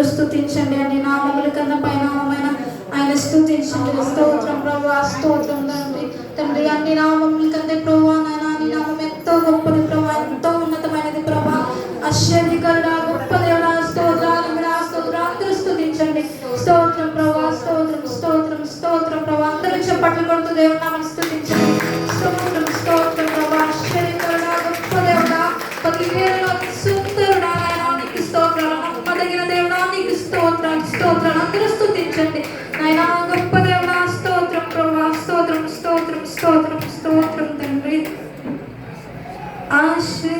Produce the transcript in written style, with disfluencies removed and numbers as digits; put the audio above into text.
స్తుతించండి. అన్ని నామముల కన్నా పైనామమైన ఆయన స్తుతించండి. స్తోత్రం ప్రభువా, స్తోత్రం తండ్రి. తండ్రి అన్ని నామముల కన్నా ప్రభువా నాయన నీ నామం ఎంతో గొప్పది ప్రభువా, ఎంతో ఉన్నతమైనది ప్రభువా, ఆశ్చర్యకరుడా, గొప్ప దేవుడా, స్తోత్రాలు స్తోత్రం. అందరూ స్తుతించండి. స్తోత్రం ప్రభువా, స్తోత్రం స్తోత్రం స్తోత్రం ప్రభువా. అందరూ చప్పట్లు కొడుతూ దేవుని నామం స్తుతించండి. స్తోత్రం స్తోత్రం ప్రభువా, ఆశ్చర్యకరుడా, గొప్ప దేవుడా, 10,000 సుందరుడా నాయన నీకు స్తోత్రాలు. నమ్మదగిన దేవుడా నీకు స్తోత్రాలు స్తోత్రాలు. అందరూ స్తుతించండి నాయన, గొప్ప దేవుడా, స్తోత్రం ప్రభువా, స్తోత్రం స్తోత్రం స్తోత్రం స్తోత్రం తండ్రి. ఆశ్చర్య